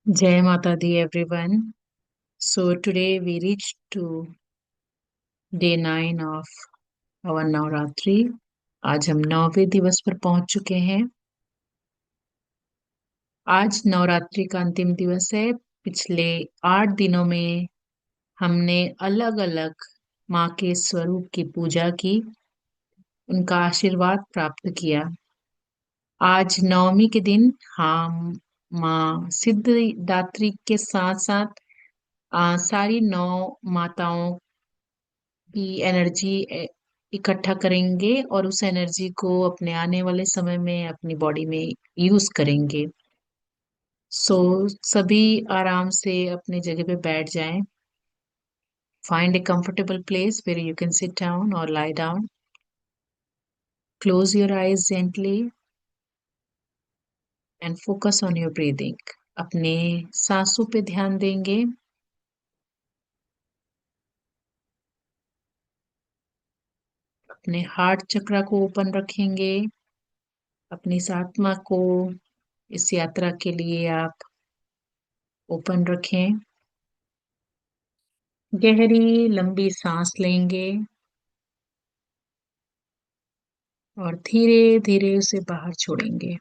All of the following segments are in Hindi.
Jai Mata Di everyone. So today we reached to day 9 of our Navratri. आज हम 9वें दिवस पर पहुंच चुके हैं। आज नवरात्रि का अंतिम दिवस है। पिछले 8 दिनों में हमने अलग अलग माँ के स्वरूप की पूजा की, उनका आशीर्वाद प्राप्त किया। आज नवमी के दिन हम माँ सिद्धिदात्री के साथ साथ सारी 9 माताओं की एनर्जी इकट्ठा करेंगे और उस एनर्जी को अपने आने वाले समय में अपनी बॉडी में यूज करेंगे। सो सभी आराम से अपनी जगह पे बैठ जाएं। Find A comfortable place where you can sit down or lie down. Close your eyes gently and focus on your breathing. अपने सांसों पे ध्यान देंगे। अपने हार्ट चक्र को ओपन रखेंगे। अपनी इस आत्मा को इस यात्रा के लिए आप ओपन रखें। गहरी लंबी सांस लेंगे और धीरे धीरे उसे बाहर छोड़ेंगे।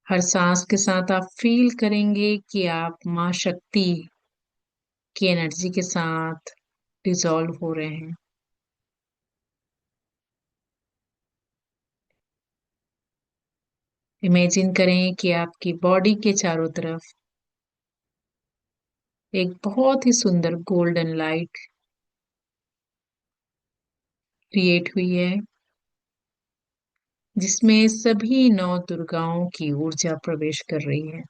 हर सांस के साथ आप फील करेंगे कि आप माँ शक्ति की एनर्जी के साथ डिसॉल्व हो रहे हैं। इमेजिन करें कि आपकी बॉडी के चारों तरफ एक बहुत ही सुंदर गोल्डन लाइट क्रिएट हुई है, जिसमें सभी 9 दुर्गाओं की ऊर्जा प्रवेश कर रही है।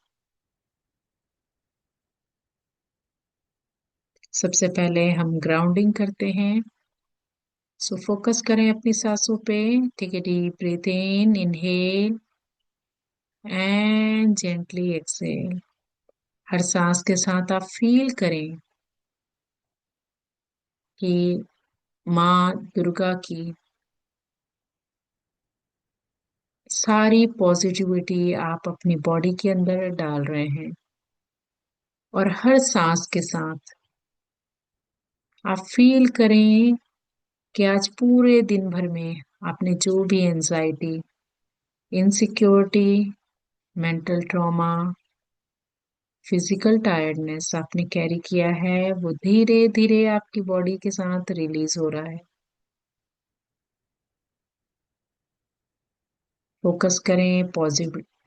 सबसे पहले हम ग्राउंडिंग करते हैं। सो फोकस करें अपनी सांसों पे। Take a deep breath in, inhale and gently exhale. हर सांस के साथ आप फील करें कि माँ दुर्गा की सारी पॉजिटिविटी आप अपनी बॉडी के अंदर डाल रहे हैं। और हर सांस के साथ आप फील करें कि आज पूरे दिन भर में आपने जो भी anxiety, insecurity, mental trauma, physical tiredness आपने कैरी किया है, वो धीरे धीरे आपकी बॉडी के साथ रिलीज हो रहा है। फोकस करें,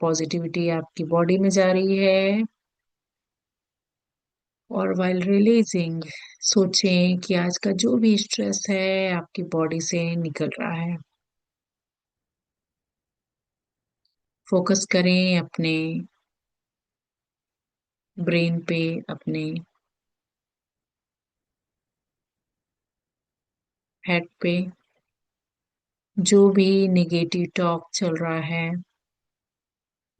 पॉजिटिविटी आपकी बॉडी में जा रही है। और वाइल रिलीजिंग, सोचें कि आज का जो भी स्ट्रेस है आपकी बॉडी से निकल रहा है। फोकस करें अपने ब्रेन पे, अपने हेड पे। जो भी निगेटिव टॉक चल रहा है,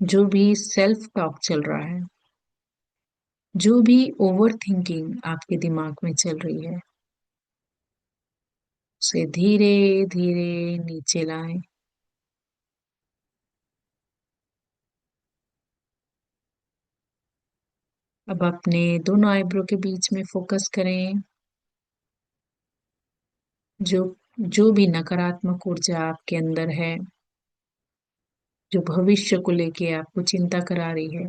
जो भी सेल्फ टॉक चल रहा है, जो भी ओवर थिंकिंग आपके दिमाग में चल रही है, उसे धीरे धीरे नीचे लाएं। अब अपने दोनों आईब्रो के बीच में फोकस करें। जो जो भी नकारात्मक ऊर्जा आपके अंदर है, जो भविष्य को लेके आपको चिंता करा रही है,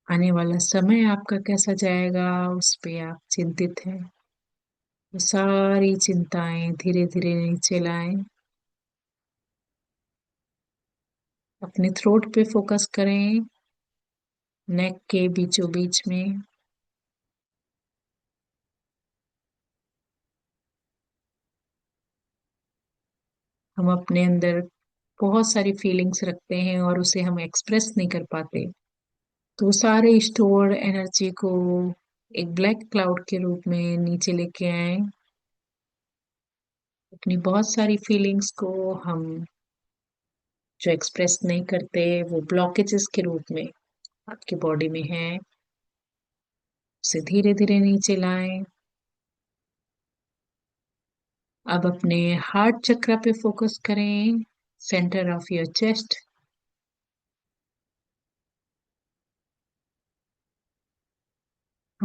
आने वाला समय आपका कैसा जाएगा उस पे आप चिंतित हैं, वो सारी चिंताएं धीरे धीरे नीचे लाएं। अपने थ्रोट पे फोकस करें, नेक के बीचों बीच में। हम अपने अंदर बहुत सारी फीलिंग्स रखते हैं और उसे हम एक्सप्रेस नहीं कर पाते, तो सारे स्टोर एनर्जी को एक ब्लैक क्लाउड के रूप में नीचे लेके आए। अपनी बहुत सारी फीलिंग्स को हम जो एक्सप्रेस नहीं करते, वो ब्लॉकेजेस के रूप में आपकी बॉडी में है, उसे धीरे धीरे नीचे लाएं। अब अपने हार्ट चक्र पे फोकस करें, सेंटर ऑफ योर चेस्ट।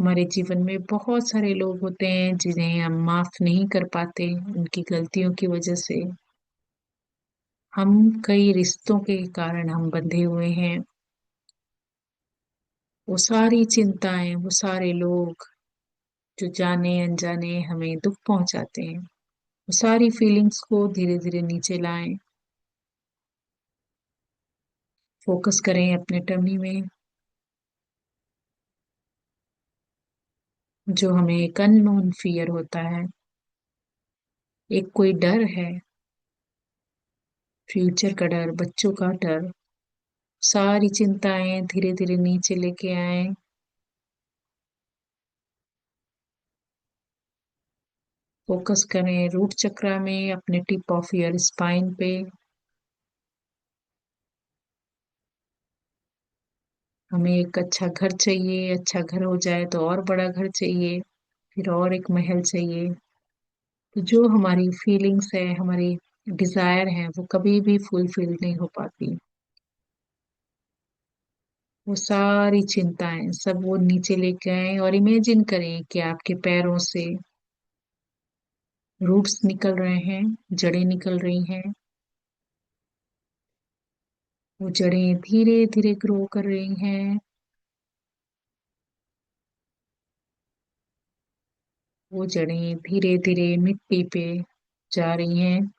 हमारे जीवन में बहुत सारे लोग होते हैं जिन्हें हम माफ नहीं कर पाते उनकी गलतियों की वजह से। हम कई रिश्तों के कारण हम बंधे हुए हैं। वो सारी चिंताएं, वो सारे लोग जो जाने अनजाने हमें दुख पहुंचाते हैं, वो सारी फीलिंग्स को धीरे धीरे नीचे लाएं। फोकस करें अपने टमी में। जो हमें एक अननोन फियर होता है, एक कोई डर है, फ्यूचर का डर, बच्चों का डर। सारी चिंताएं धीरे धीरे नीचे लेके आए। फोकस करें रूट चक्रा में, अपने टिप ऑफ ईयर स्पाइन पे। हमें एक अच्छा घर चाहिए, अच्छा घर हो जाए तो और बड़ा घर चाहिए, फिर और एक महल चाहिए। तो जो हमारी फीलिंग्स है, हमारी डिजायर है, वो कभी भी फुलफिल नहीं हो पाती। वो सारी चिंताएं सब वो नीचे लेके आए और इमेजिन करें कि आपके पैरों से रूट्स निकल रहे हैं, जड़ें निकल रही हैं। वो जड़ें धीरे धीरे ग्रो कर रही हैं। वो जड़ें धीरे धीरे मिट्टी पे जा रही हैं,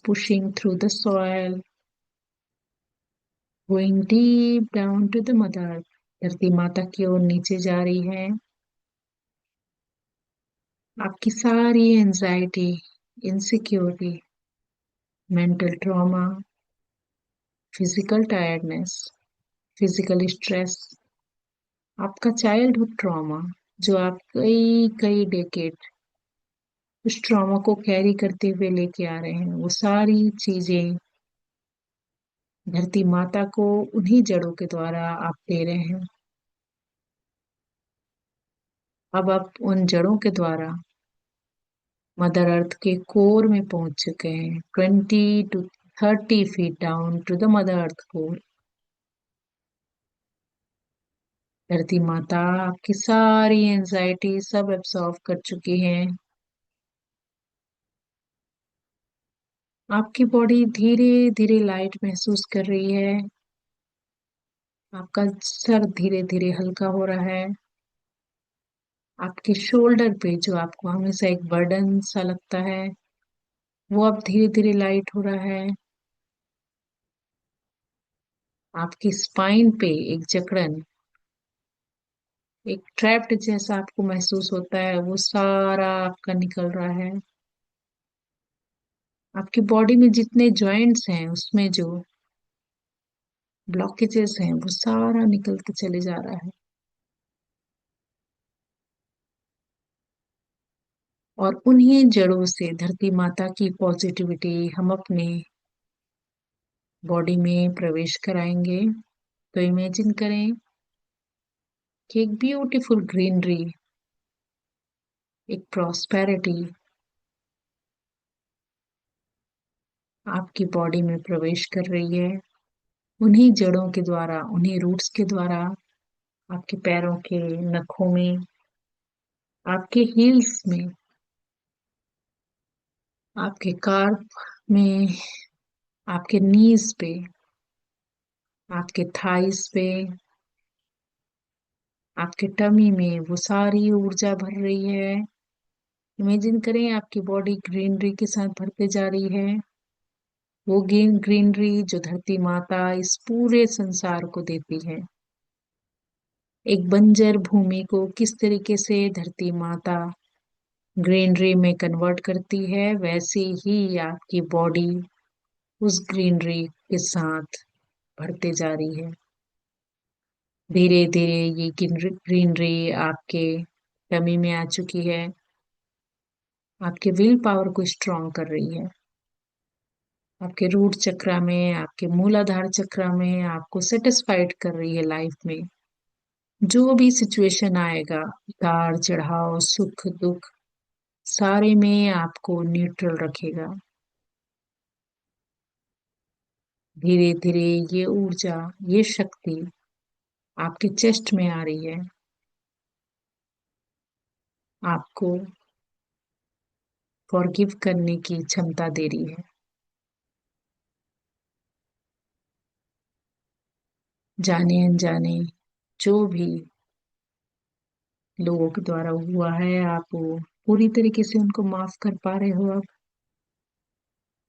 pushing through the soil, going deep down to the mother। धरती माता की ओर नीचे जा रही है। आपकी सारी anxiety, insecurity, mental trauma, physical tiredness, physical stress, आपका चाइल्डहुड ट्रॉमा, जो आप कई कई डेकेड उस ट्रॉमा को कैरी करते हुए लेके आ रहे हैं, वो सारी चीजें धरती माता को उन्हीं जड़ों के द्वारा आप दे रहे हैं। अब आप उन जड़ों के द्वारा मदर अर्थ के कोर में पहुंच चुके हैं, 20 to 30 feet down to the mother earth core. धरती माता आपकी सारी एंजाइटी सब एब्सॉर्ब कर चुकी है। आपकी बॉडी धीरे धीरे लाइट महसूस कर रही है। आपका सर धीरे धीरे हल्का हो रहा है। आपके शोल्डर पे जो आपको हमेशा एक बर्डन सा लगता है, वो अब धीरे धीरे लाइट हो रहा है। आपकी स्पाइन पे एक जकड़न, एक ट्रैप्ड जैसा आपको महसूस होता है, वो सारा आपका निकल रहा है। आपकी बॉडी में जितने जॉइंट्स हैं उसमें जो ब्लॉकेजेस हैं वो सारा निकलते चले जा रहा है। और उन्हीं जड़ों से धरती माता की पॉजिटिविटी हम अपने बॉडी में प्रवेश कराएंगे। तो इमेजिन करें कि एक ब्यूटीफुल ग्रीनरी, एक प्रॉस्पेरिटी आपकी बॉडी में प्रवेश कर रही है। उन्हीं जड़ों के द्वारा, उन्हीं रूट्स के द्वारा, आपके पैरों के नखों में, आपके हील्स में, आपके कार्प में, आपके नीज पे, आपके थाइस पे, आपके टमी में वो सारी ऊर्जा भर रही है। इमेजिन करें आपकी बॉडी ग्रीनरी के साथ भरते जा रही है। वो ग्रीनरी जो धरती माता इस पूरे संसार को देती है। एक बंजर भूमि को किस तरीके से धरती माता ग्रीनरी में कन्वर्ट करती है, वैसे ही आपकी बॉडी उस ग्रीनरी के साथ बढ़ते जा रही है। धीरे धीरे ये ग्रीनरी आपके टमी में आ चुकी है, आपके विल पावर को स्ट्रॉन्ग कर रही है। आपके रूट चक्रा में, आपके मूलाधार चक्रा में आपको सेटिस्फाइड कर रही है लाइफ में। जो भी सिचुएशन आएगा, उतार चढ़ाव, सुख दुख, सारे में आपको न्यूट्रल रखेगा। धीरे धीरे ये ऊर्जा, ये शक्ति आपके चेस्ट में आ रही है, आपको फॉरगिव करने की क्षमता दे रही है। जाने अनजाने जो भी लोगों के द्वारा हुआ है, आप वो पूरी तरीके से उनको माफ कर पा रहे हो अब।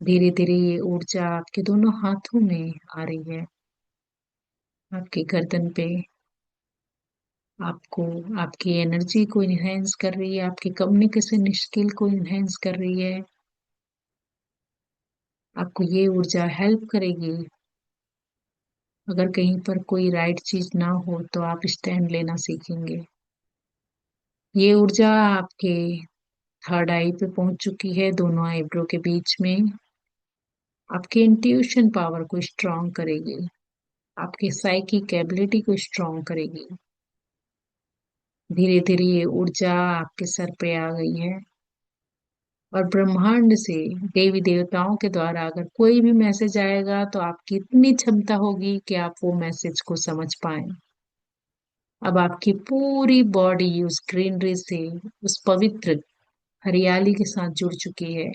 धीरे धीरे ये ऊर्जा आपके दोनों हाथों में आ रही है, आपके गर्दन पे, आपको, आपकी एनर्जी को इनहेंस कर रही है, आपकी कम्युनिकेशन स्किल को इनहेंस कर रही है। आपको ये ऊर्जा हेल्प करेगी। अगर कहीं पर कोई राइट चीज ना हो तो आप स्टैंड लेना सीखेंगे। ये ऊर्जा आपके थर्ड आई पे पहुंच चुकी है, दोनों आईब्रो के बीच में। आपके इंट्यूशन पावर को स्ट्रांग करेगी, आपकी साइकिक एबिलिटी को स्ट्रांग करेगी। धीरे धीरे ये ऊर्जा आपके सर पे आ गई है, और ब्रह्मांड से, देवी देवताओं के द्वारा अगर कोई भी मैसेज आएगा तो आपकी इतनी क्षमता होगी कि आप वो मैसेज को समझ पाए। अब आपकी पूरी बॉडी उस ग्रीनरी से, उस पवित्र हरियाली के साथ जुड़ चुकी है।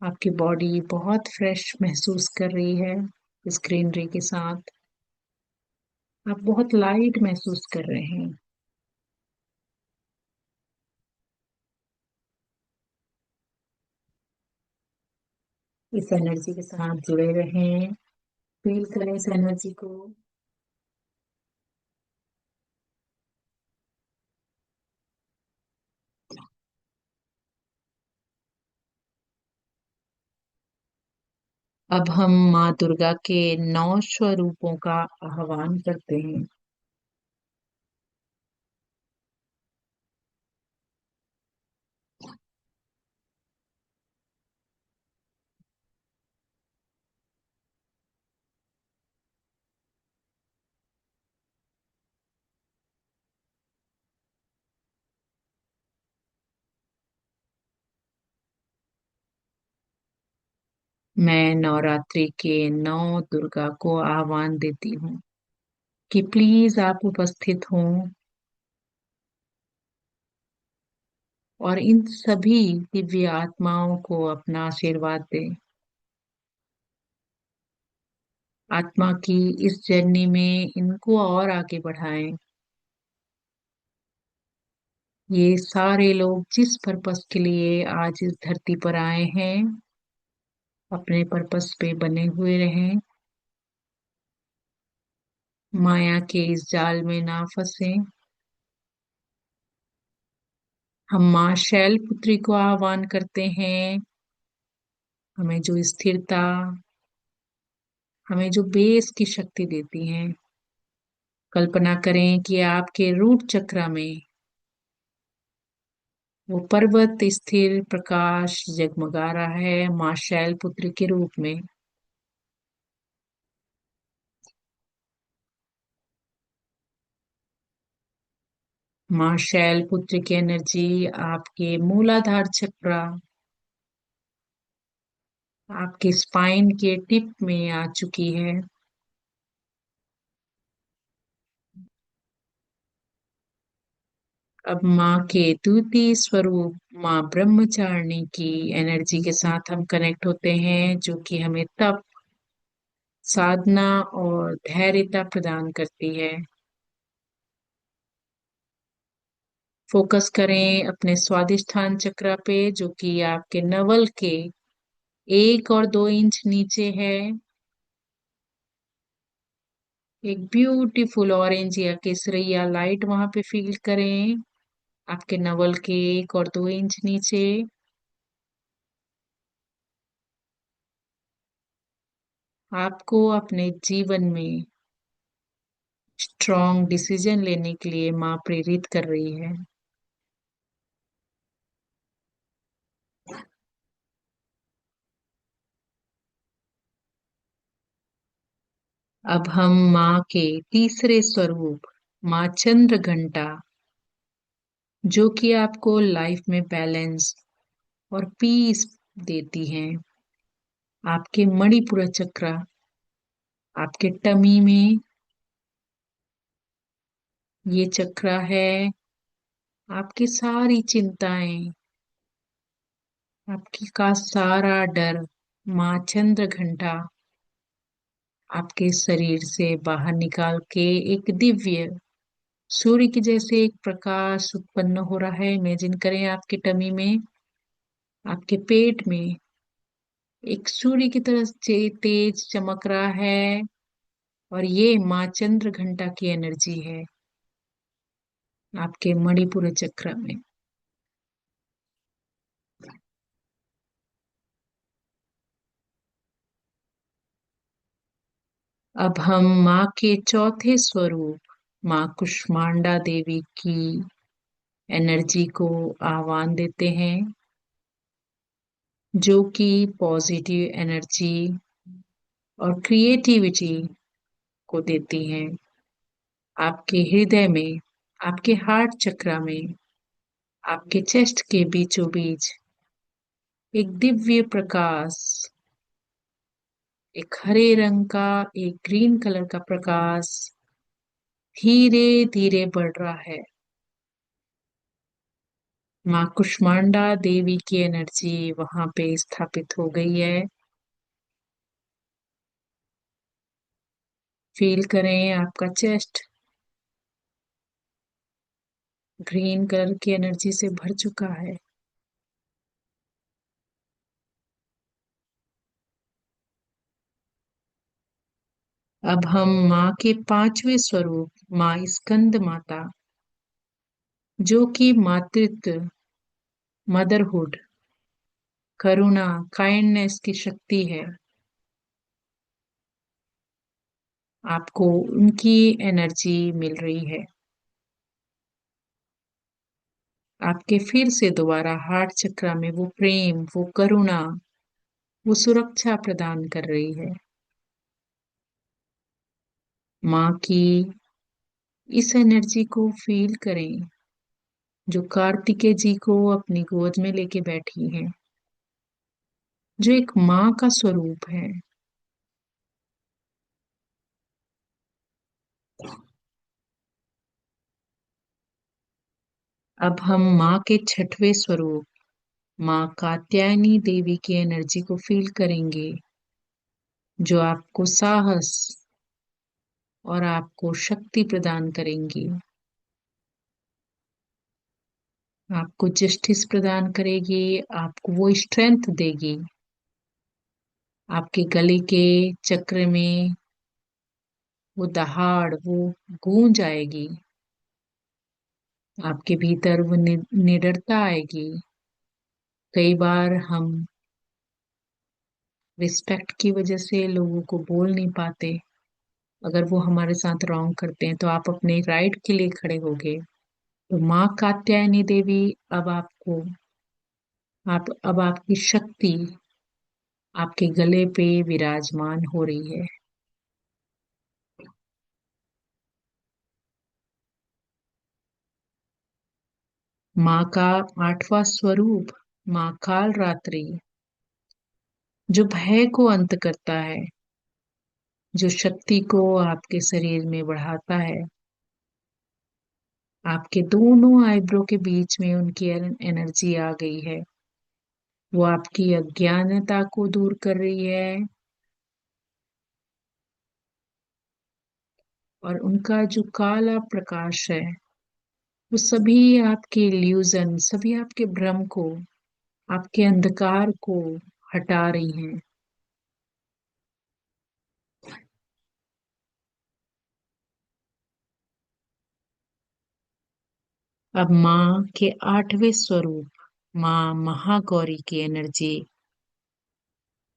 आपकी बॉडी बहुत फ्रेश महसूस कर रही है इस ग्रीनरी के साथ। आप बहुत लाइट महसूस कर रहे हैं। इस एनर्जी के साथ जुड़े रहें, फील करें इस एनर्जी को। अब हम माँ दुर्गा के 9 स्वरूपों का आह्वान करते हैं। मैं नवरात्रि के 9 दुर्गा को आह्वान देती हूँ कि प्लीज आप उपस्थित हों और इन सभी दिव्य आत्माओं को अपना आशीर्वाद दें। आत्मा की इस जर्नी में इनको और आगे बढ़ाएं। ये सारे लोग जिस पर्पस के लिए आज इस धरती पर आए हैं, अपने पर्पस पे बने हुए रहें, माया के इस जाल में ना फंसे। हम माँ शैलपुत्री को आह्वान करते हैं, हमें जो स्थिरता, हमें जो बेस की शक्ति देती हैं। कल्पना करें कि आपके रूट चक्र में वो पर्वत स्थिर प्रकाश जगमगा रहा है माँ शैलपुत्री के रूप में। माँ शैलपुत्री की एनर्जी आपके मूलाधार चक्र, आपके स्पाइन के टिप में आ चुकी है। अब माँ के द्वितीय स्वरूप माँ ब्रह्मचारिणी की एनर्जी के साथ हम कनेक्ट होते हैं, जो कि हमें तप, साधना और धैर्यता प्रदान करती है। फोकस करें अपने स्वादिष्ठान चक्र पे, जो कि आपके नवल के 1 और 2 इंच नीचे है। एक ब्यूटीफुल ऑरेंज या केसरिया लाइट वहां पे फील करें, आपके नवल के 1 और 2 इंच नीचे। आपको अपने जीवन में स्ट्रॉन्ग डिसीजन लेने के लिए माँ प्रेरित कर रही है। अब हम माँ के तीसरे स्वरूप माँ चंद्र घंटा, जो कि आपको लाइफ में बैलेंस और पीस देती हैं, आपके मणिपुर चक्र, आपके टमी में ये चक्र है। आपकी सारी चिंताएं, आपकी का सारा डर, माँ चंद्र घंटा आपके शरीर से बाहर निकाल के एक दिव्य सूर्य के जैसे एक प्रकाश उत्पन्न हो रहा है। इमेजिन करें आपके टमी में, आपके पेट में एक सूर्य की तरह तेज चमक रहा है। और ये माँ चंद्र घंटा की एनर्जी है आपके मणिपुर चक्र में। अब हम माँ के चौथे स्वरूप माँ कुष्मांडा देवी की एनर्जी को आह्वान देते हैं, जो कि पॉजिटिव एनर्जी और क्रिएटिविटी को देती हैं। आपके हृदय में, आपके हार्ट चक्र में, आपके चेस्ट के बीचों बीच एक दिव्य प्रकाश, एक हरे रंग का, एक ग्रीन कलर का प्रकाश धीरे धीरे बढ़ रहा है। माँ कुष्मांडा देवी की एनर्जी वहां पे स्थापित हो गई है। फील करें आपका चेस्ट ग्रीन कलर की एनर्जी से भर चुका है। अब हम माँ के पांचवें स्वरूप माँ स्कंद माता, जो कि मातृत्व, मदरहुड, करुणा, काइंडनेस की शक्ति है, आपको उनकी एनर्जी मिल रही है। आपके फिर से दोबारा हार्ट चक्र में वो प्रेम, वो करुणा, वो सुरक्षा प्रदान कर रही है। माँ की इस एनर्जी को फील करें, जो कार्तिकेय जी को अपनी गोद में लेके बैठी है, जो एक माँ का स्वरूप है। अब हम माँ के छठवें स्वरूप माँ कात्यायनी देवी की एनर्जी को फील करेंगे, जो आपको साहस और आपको शक्ति प्रदान करेंगी, आपको जस्टिस प्रदान करेगी, आपको वो स्ट्रेंथ देगी। आपके गले के चक्र में वो दहाड़, वो गूंज आएगी। आपके भीतर वो निडरता आएगी। कई बार हम रिस्पेक्ट की वजह से लोगों को बोल नहीं पाते। अगर वो हमारे साथ रॉन्ग करते हैं तो आप अपने राइट के लिए खड़े होगे। तो माँ कात्यायनी देवी अब आपको, आप अब आपकी शक्ति आपके गले पे विराजमान हो रही है। माँ का आठवां स्वरूप माँ काल रात्रि, जो भय को अंत करता है, जो शक्ति को आपके शरीर में बढ़ाता है। आपके दोनों आईब्रो के बीच में उनकी एनर्जी आ गई है। वो आपकी अज्ञानता को दूर कर रही है, और उनका जो काला प्रकाश है वो सभी आपके इल्यूजन, सभी आपके भ्रम को, आपके अंधकार को हटा रही हैं। अब माँ के आठवें स्वरूप माँ महागौरी की एनर्जी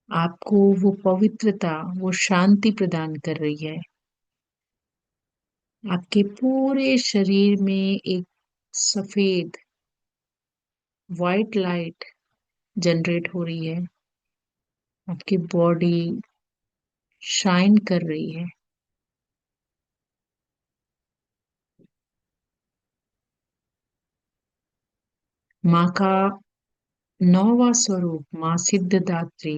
आपको वो पवित्रता, वो शांति प्रदान कर रही है। आपके पूरे शरीर में एक सफेद वाइट लाइट जनरेट हो रही है। आपकी बॉडी शाइन कर रही है। माँ का नौवां स्वरूप माँ सिद्धदात्री,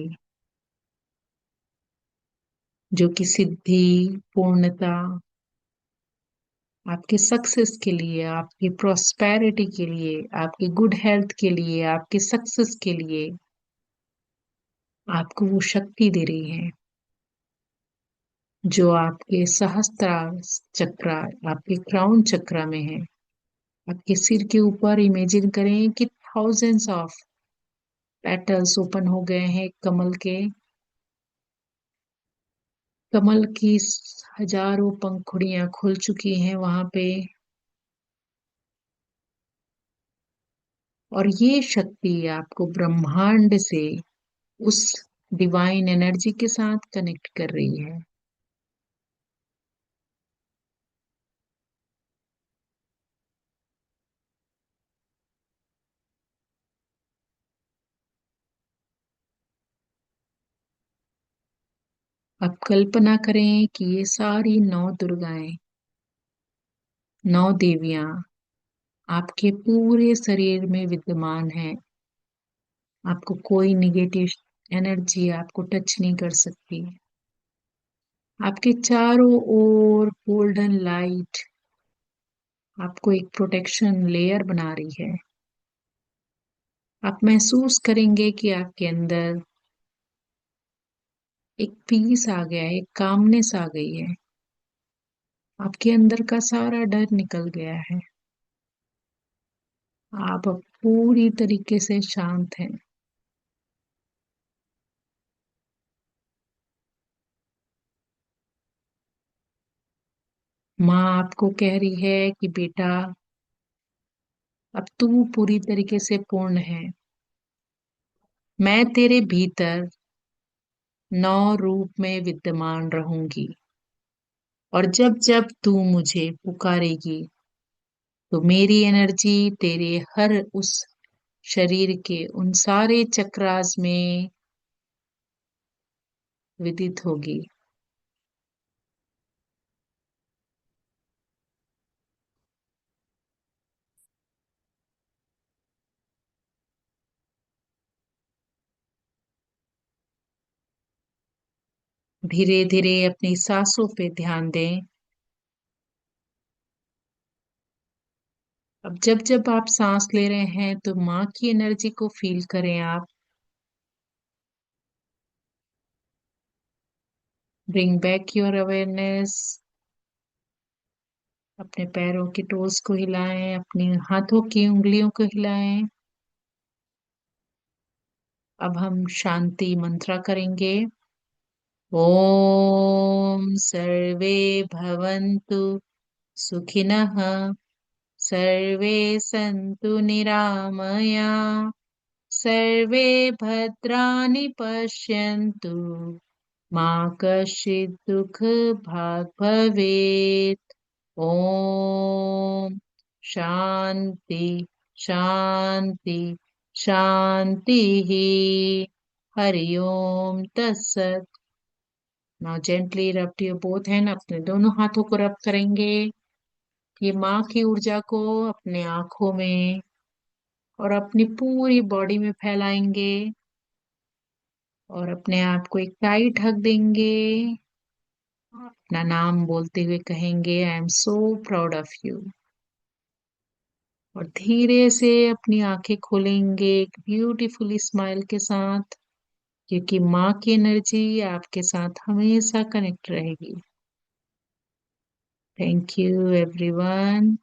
जो कि सिद्धि, पूर्णता, आपके सक्सेस के लिए, आपकी प्रॉस्पेरिटी के लिए, आपकी गुड हेल्थ के लिए, आपके सक्सेस के लिए आपको वो शक्ति दे रही है, जो आपके सहस्त्रार चक्र, आपके क्राउन चक्र में है। आपके सिर के ऊपर इमेजिन करें कि थाउजेंड्स ऑफ पेटल्स ओपन हो गए हैं कमल के। कमल की हजारों पंखुड़ियां खुल चुकी हैं वहां पे। और ये शक्ति आपको ब्रह्मांड से, उस डिवाइन एनर्जी के साथ कनेक्ट कर रही है। अब कल्पना करें कि ये सारी नौ दुर्गाएं, नौ देवियां आपके पूरे शरीर में विद्यमान है। आपको कोई निगेटिव एनर्जी आपको टच नहीं कर सकती। आपके चारों ओर गोल्डन लाइट आपको एक प्रोटेक्शन लेयर बना रही है। आप महसूस करेंगे कि आपके अंदर एक पीस आ गया है, एक कामनेस आ गई है। आपके अंदर का सारा डर निकल गया है। आप अब पूरी तरीके से शांत हैं। माँ आपको कह रही है कि बेटा, अब तू पूरी तरीके से पूर्ण है। मैं तेरे भीतर नौ रूप में विद्यमान रहूंगी। और जब जब तू मुझे पुकारेगी तो मेरी एनर्जी तेरे हर उस शरीर के उन सारे चक्रास में विदित होगी। धीरे धीरे अपनी सांसों पे ध्यान दें। अब जब जब आप सांस ले रहे हैं तो माँ की एनर्जी को फील करें आप। Bring back your awareness. अपने पैरों की टोस को हिलाएं, अपनी हाथों की उंगलियों को हिलाएं। अब हम शांति मंत्रा करेंगे। ओम सर्वे भवन्तु सुखिनः, सर्वे सन्तु निरामया, सर्वे भद्राणि पश्यन्तु, मा कश्चित् दुःख भाग् भवेत्। ओम शांति शांति शांति ही। हरि ओम तत्सत। नाउ जेंटली रब टू योर बोथ हैंड। अपने दोनों हाथों को रब करेंगे। ये माँ की ऊर्जा को अपने आंखों में और अपनी पूरी बॉडी में फैलाएंगे। और अपने आप को एक टाइट हग देंगे। अपना नाम बोलते हुए कहेंगे, I am so proud of you. और धीरे से अपनी आंखें खोलेंगे एक ब्यूटीफुल स्माइल के साथ, क्योंकि माँ की एनर्जी आपके साथ हमेशा कनेक्ट रहेगी। Thank you everyone.